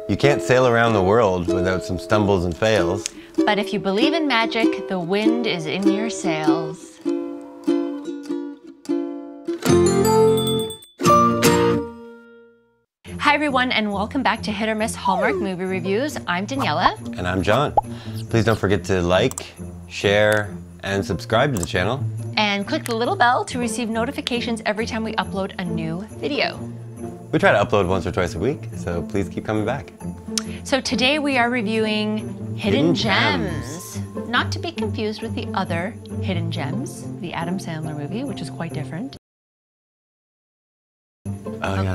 You can't sail around the world without some stumbles and fails. But if you believe in magic, the wind is in your sails. Hi everyone, and welcome back to Hit or Miss Hallmark Movie Reviews. I'm Daniela. And I'm John. Please don't forget to like, share, and subscribe to the channel. And click the little bell to receive notifications every time we upload a new video. We try to upload once or twice a week, so please keep coming back. So today we are reviewing Hidden Gems. Not to be confused with the other Hidden Gems, the Adam Sandler movie, which is quite different.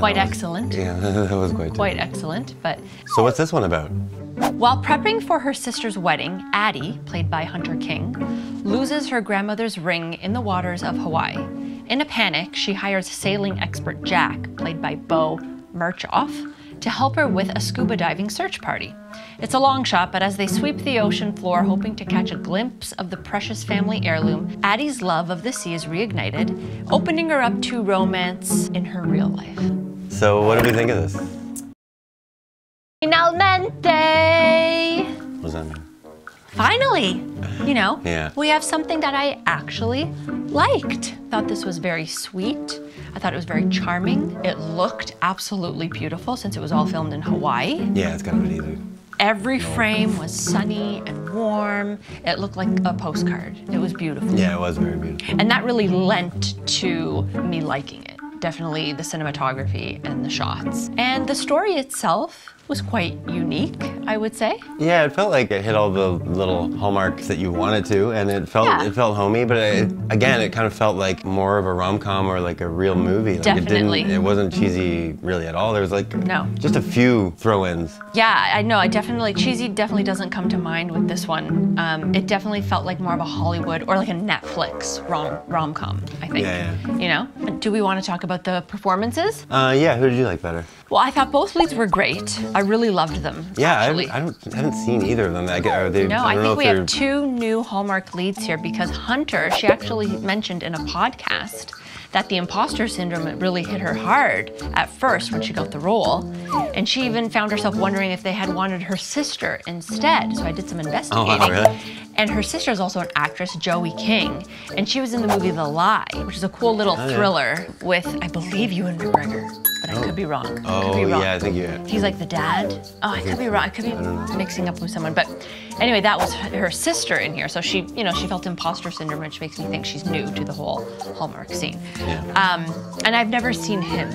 Quite excellent. Yeah, that was quite excellent. But so what's this one about? While prepping for her sister's wedding, Addie, played by Hunter King, loses her grandmother's ring in the waters of Hawaii. In a panic, she hires sailing expert Jack, played by Bo Murchoff, to help her with a scuba diving search party. It's a long shot, but as they sweep the ocean floor hoping to catch a glimpse of the precious family heirloom, Addie's love of the sea is reignited, opening her up to romance in her real life. So what do we think of this? Finalmente! What does that mean? Finally! You know, yeah. We have something that I actually liked. Thought this was very sweet. I thought it was very charming. It looked absolutely beautiful since it was all filmed in Hawaii. Yeah, it's kind of easy. Every frame was sunny and warm. It looked like a postcard. It was beautiful. Yeah, it was very beautiful. And that really lent to me liking it. Definitely the cinematography and the shots. And the story itself was quite unique, I would say. Yeah, it felt like it hit all the little hallmarks that you wanted to, and it felt homey, but again, it kind of felt like more of a rom-com or like a real movie. Like Definitely. It wasn't cheesy really at all. There was like just a few throw-ins. Yeah, I know. Cheesy definitely doesn't come to mind with this one. It definitely felt like more of a Hollywood or like a Netflix rom-com, I think. Yeah. You know? Do we want to talk about the performances? Yeah, who did you like better? Well, I thought both leads were great. I really loved them. Yeah, actually. I haven't seen either of them. I think we have two new Hallmark leads here because Hunter, she actually mentioned in a podcast that the imposter syndrome really hit her hard at first when she got the role. And she even found herself wondering if they had wanted her sister instead. So I did some investigating. Oh, wow, really? And her sister is also an actress, Joey King. And she was in the movie The Lie, which is a cool little thriller with, I believe, Ewan McGregor. But I could be wrong. Yeah, I think you. He's like the dad. Oh, I could be wrong. I could be mixing up with someone. But anyway, that was her sister in here. So she, she felt imposter syndrome, which makes me think she's new to the whole Hallmark scene. Yeah. And I've never seen him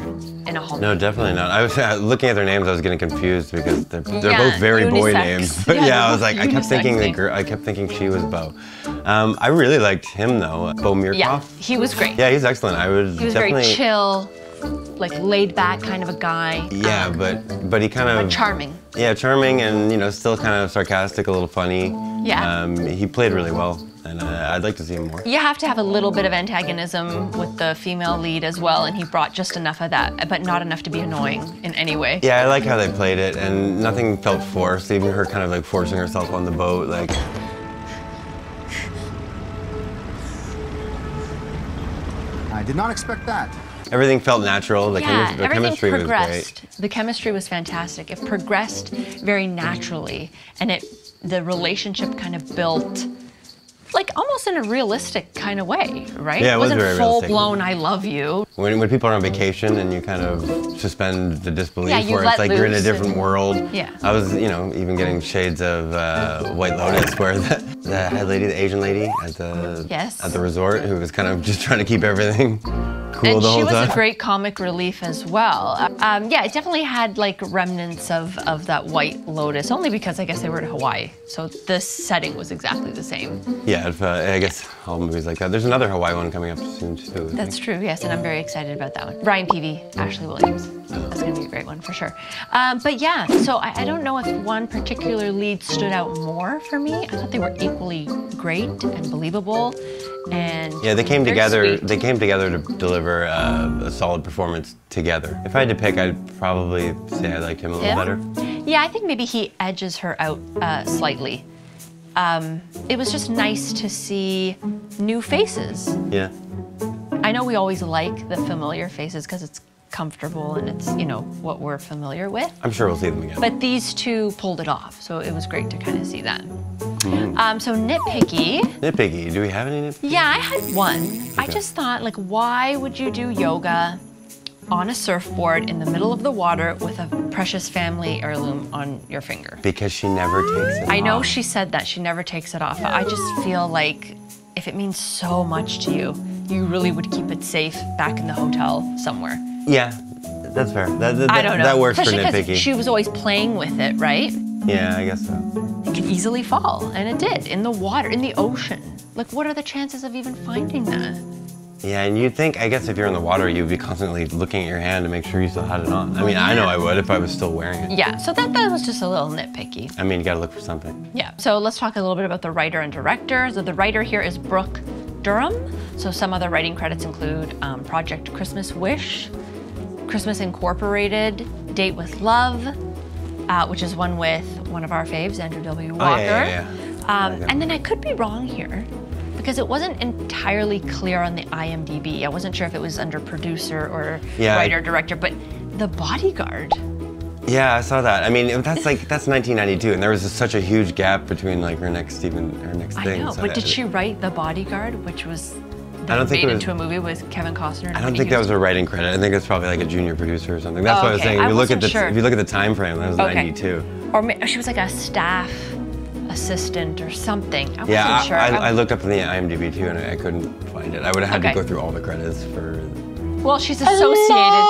in a Hallmark. No, definitely not. I was looking at their names. I was getting confused because they're both very boy names. But yeah, I was like, I kept thinking the girl. I kept thinking she was Bo. I really liked him though, Bo Murchoff. Yeah, he was great. Yeah, he's excellent. He was very chill, like laid back kind of a guy. Yeah, but he kind of charming. Yeah, charming and still kind of sarcastic, a little funny. Yeah. He played really well, and I'd like to see him more. You have to have a little bit of antagonism with the female lead as well, and he brought just enough of that, but not enough to be annoying in any way. Yeah, I like how they played it, and nothing felt forced. Even her kind of like forcing herself on the boat, like. I did not expect that. Everything felt natural. The chemistry was great. The chemistry was fantastic. It progressed very naturally, and the relationship kind of built like almost in a realistic kind of way, right? Yeah, it wasn't very realistic. Full-blown I love you. When people are on vacation and you kind of suspend the disbelief, where it's like you're in a different world. Yeah. I was, even getting shades of White Lotus, where the head lady, the Asian lady at the resort, who was kind of just trying to keep everything cool the whole time. And she was a great comic relief as well. Yeah, it definitely had like remnants of that White Lotus, only because I guess they were in Hawaii, so the setting was exactly the same. Yeah, I guess all movies like that. There's another Hawaii one coming up soon too. That's true, yes, and I'm very excited about that one. Ryan Peavy, Ashley Williams. That's gonna be a great one for sure. But yeah, so I don't know if one particular lead stood out more for me. I thought they were equally great and believable. And yeah, they came together. sweet. They came together to deliver a solid performance together. If I had to pick, I'd probably say I liked him a little better. Yeah, I think maybe he edges her out slightly. It was just nice to see new faces. Yeah. I know we always like the familiar faces because it's comfortable and it's, you know, what we're familiar with. I'm sure we'll see them again. But these two pulled it off, so it was great to kind of see that. So nitpicky. Nitpicky, do we have any nitpicky? Yeah, I had one. Okay. I just thought, like, why would you do yoga on a surfboard in the middle of the water with a precious family heirloom on your finger? Because she never takes it off. I know she said that, she never takes it off. I just feel like if it means so much to you, you really would keep it safe back in the hotel somewhere. Yeah, that's fair. I don't know. That works especially for nitpicky. She was always playing with it, right? Yeah, I guess so. It could easily fall, and it did, in the water, in the ocean. Like, what are the chances of even finding that? Yeah, and you'd think, I guess if you're in the water, you'd be constantly looking at your hand to make sure you still had it on. I mean, I know I would if I was still wearing it. Yeah, so that was just a little nitpicky. I mean, you gotta look for something. Yeah, so let's talk a little bit about the writer and director. So the writer here is Brooke Durham. So some other writing credits include Project Christmas Wish, Christmas Incorporated, Date with Love, which is one with one of our faves, Andrew W. Walker. And then I could be wrong here, because it wasn't entirely clear on the IMDb. I wasn't sure if it was under producer or writer, director, but The Bodyguard. Yeah, I saw that. I mean, that's 1992, and there was such a huge gap between like her next thing. I know, so but did she write The Bodyguard, which was made into a movie with Kevin Costner? I don't think that was a writing credit. I think it's probably like a junior producer or something. That's what I was saying. If you look at the time frame, that was 92. Or she was like a staff assistant or something. I wasn't sure. I looked up in the IMDb too, and I couldn't find it. I would have had to go through all the credits for. Well, she's associated.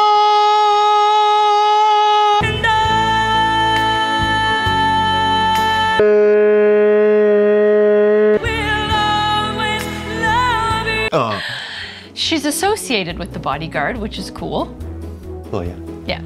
She's associated with The Bodyguard, which is cool. Well, yeah. Yeah.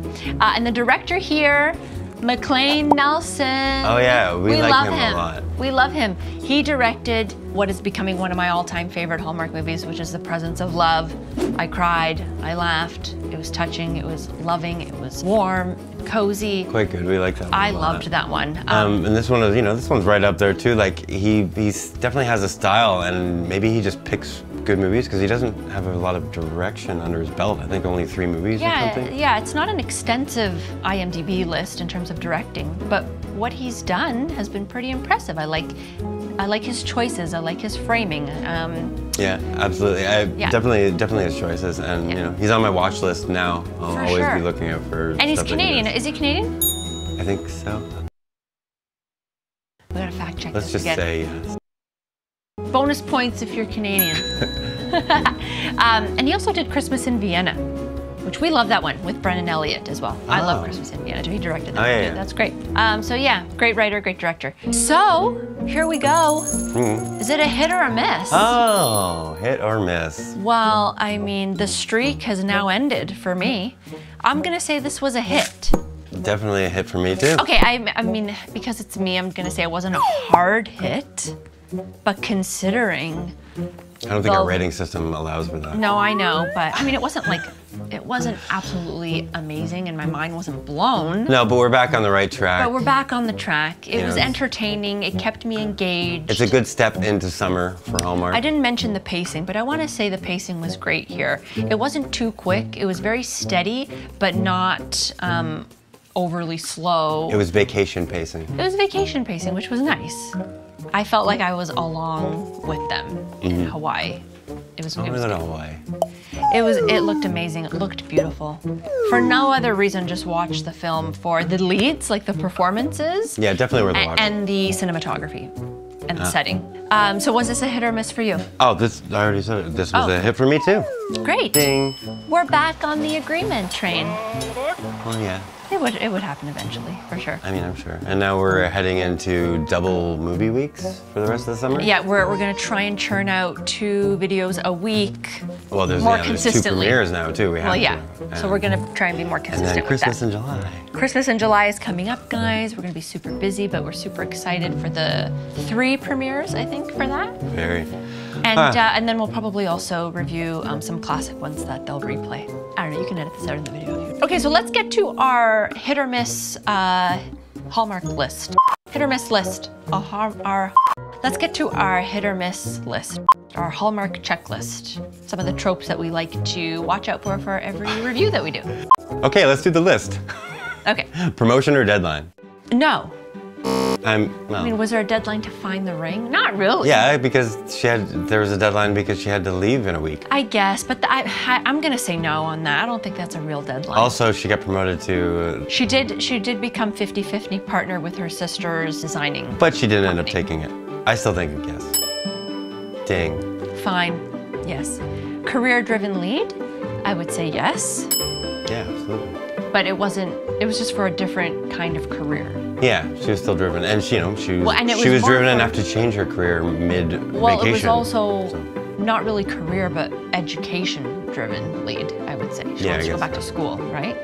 And the director here, McLean Nelson. Oh yeah, we like him a lot. We love him. He directed what is becoming one of my all-time favorite Hallmark movies, which is The Presence of Love. I cried, I laughed, it was touching, it was loving, it was warm, cozy. Quite good, we like that one I loved that one. And this one is, this one's right up there too. Like, he definitely has a style, and maybe he just picks good movies because he doesn't have a lot of direction under his belt. I think only 3 movies or something. Yeah, it's not an extensive IMDb list in terms of directing, but what he's done has been pretty impressive. I like his choices. I like his framing. Yeah, absolutely. Definitely his choices, and he's on my watch list now. I'll always be looking out for. And he's Canadian. Is he Canadian? I think so. We gotta fact check. Let's just say yes. Bonus points if you're Canadian. And he also did Christmas in Vienna, which we love that one with Brennan Elliott as well. I love Christmas in Vienna. He directed that. Yeah. That's great. So yeah, great writer, great director. So here we go. Is it a hit or a miss? Oh, hit or miss. Well, I mean, the streak has now ended for me. I'm gonna say this was a hit. Definitely a hit for me too. Okay, I mean, because it's me, I'm gonna say it wasn't a hard hit, but considering I don't think our rating system allows for that. No, I know, but I mean, it wasn't absolutely amazing and my mind wasn't blown. No, but we're back on the right track. But we're back on the track. It was entertaining, it kept me engaged. It's a good step into summer for Hallmark. I didn't mention the pacing, but I want to say the pacing was great here. It wasn't too quick, it was very steady, but not overly slow. It was vacation pacing. It was vacation pacing, which was nice. I felt like I was along with them in Hawaii. It was Hawaii. It looked amazing. It looked beautiful. For no other reason, just watch the film for the leads, like the performances. Yeah, definitely worth watching. And the cinematography and the setting. So was this a hit or miss for you? Oh, I already said it. This was a hit for me too. Great. Ding. We're back on the agreement train. Well, yeah. It would happen eventually, for sure. I mean, I'm sure. And now we're heading into double movie weeks for the rest of the summer? Yeah, we're gonna try and churn out 2 videos a week. Well, there's 2 premieres now too. So we're gonna try and be more consistent. And then Christmas in July. Christmas in July is coming up, guys. We're gonna be super busy, but we're super excited for the 3 premieres, I think, for that. Very. And then we'll probably also review some classic ones that they'll replay. I don't know, you can edit this out in the video. Okay, so let's get to our hit or miss Hallmark list. Hit or miss list. Our Let's get to our hit or miss list, our Hallmark checklist. Some of the tropes that we like to watch out for every review that we do. Okay, let's do the list. Okay. Promotion or deadline? No. Well, I mean, was there a deadline to find the ring? Not really. yeah, because there was a deadline because she had to leave in a week. I guess, but I'm gonna say no on that. I don't think that's a real deadline. Also, she got promoted to... She did become 50-50 partner with her sister's designing. But she didn't end up taking it. I still think yes. Ding. Fine, yes. Career-driven lead? I would say yes. Yeah, absolutely. But it was just for a different kind of career. Yeah, she was still driven, and she was was driven enough to change her career mid-vacation. Well, it was also not really career, but education-driven lead, I would say. She wants to go back to school, right?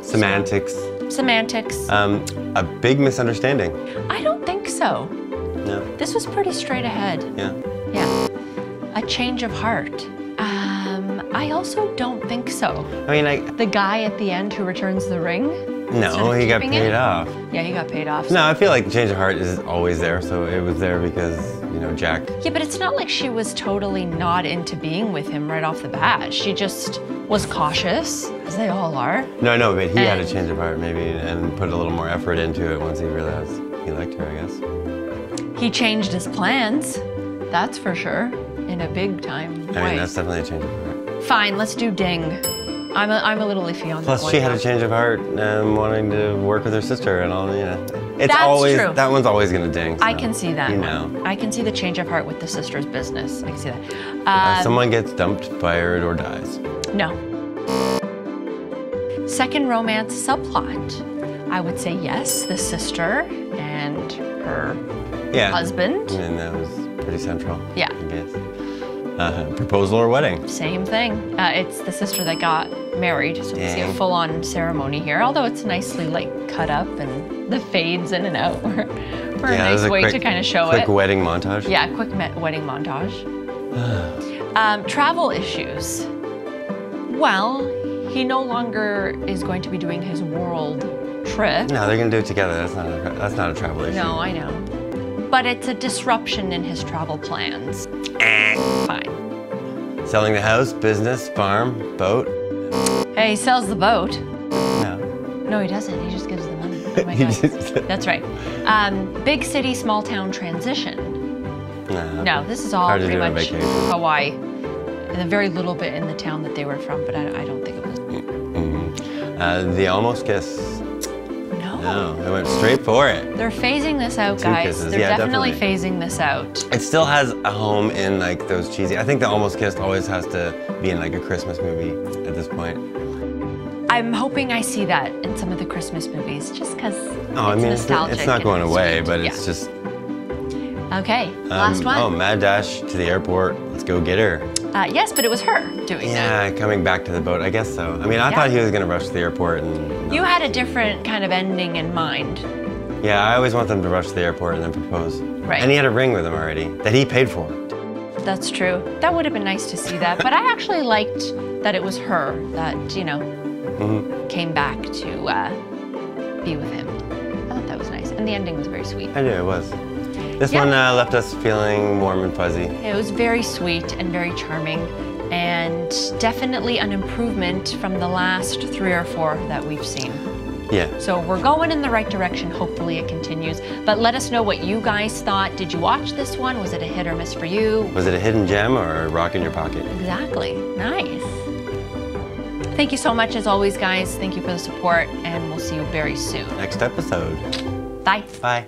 Semantics. Semantics. A big misunderstanding. I don't think so. No. This was pretty straight ahead. Yeah. Yeah. A change of heart. I also don't think so. I mean, the guy at the end who returns the ring? No, he got paid off. Yeah, he got paid off. So. No, I feel like change of heart is always there, so it was there because, Jack. Yeah, but it's not like she was totally not into being with him right off the bat. She just was cautious, as they all are. No, but he had a change of heart maybe and put a little more effort into it once he realized he liked her, I guess. He changed his plans, that's for sure, in a big time way. I mean, that's definitely a change of heart. Fine, let's do ding. I'm a little iffy on that. Plus, she had a change of heart wanting to work with her sister and all, It's That's always, true. That one's always gonna ding. So, I can see that one. I can see the change of heart with the sister's business. I can see that. Someone gets dumped, fired, or dies. No. Second romance subplot. I would say yes, the sister and her husband. And that was pretty central. Yeah. I guess. Proposal or wedding? Same thing. It's the sister that got married, so we see a full-on ceremony here. Although it's nicely cut up and the fades in and out were a nice way to kind of show it. Quick wedding montage. Yeah, quick wedding montage. Travel issues. Well, he no longer is going to be doing his world trip. No, they're gonna do it together. That's not a travel issue. No, I know. But it's a disruption in his travel plans. Fine. Selling the house, business, farm, boat. Hey, he sells the boat. No. No, he doesn't. He just gives the money. Oh my God. That's right. Big city, small town transition. No, this is all pretty much Hawaii. And a very little bit in the town that they were from, but I don't think it was. The almost kiss. No, they went straight for it. They're phasing this out, guys. They're definitely phasing this out. It still has a home in those cheesy. I think the Almost Kissed always has to be in a Christmas movie at this point. I'm hoping I see that in some of the Christmas movies, just because nostalgic. It's not going away, but it's just. Okay, last one. Oh, mad dash to the airport. Let's go get her. Yes, but it was her doing that. Yeah, coming back to the boat. I guess so. I mean, I thought he was gonna rush to the airport and. You had a different kind of ending in mind. Yeah, I always want them to rush to the airport and then propose. Right. And he had a ring with him already that he paid for. That's true. That would have been nice to see that, but I actually liked that it was her that came back to be with him. I thought that was nice, and the ending was very sweet. I knew it was. This one left us feeling warm and fuzzy. It was very sweet and very charming, and definitely an improvement from the last 3 or 4 that we've seen. Yeah. So we're going in the right direction. Hopefully it continues. But let us know what you guys thought. Did you watch this one? Was it a hit or miss for you? Was it a hidden gem or a rock in your pocket? Exactly. Nice. Thank you so much as always, guys. Thank you for the support, and we'll see you very soon. Next episode. Bye. Bye.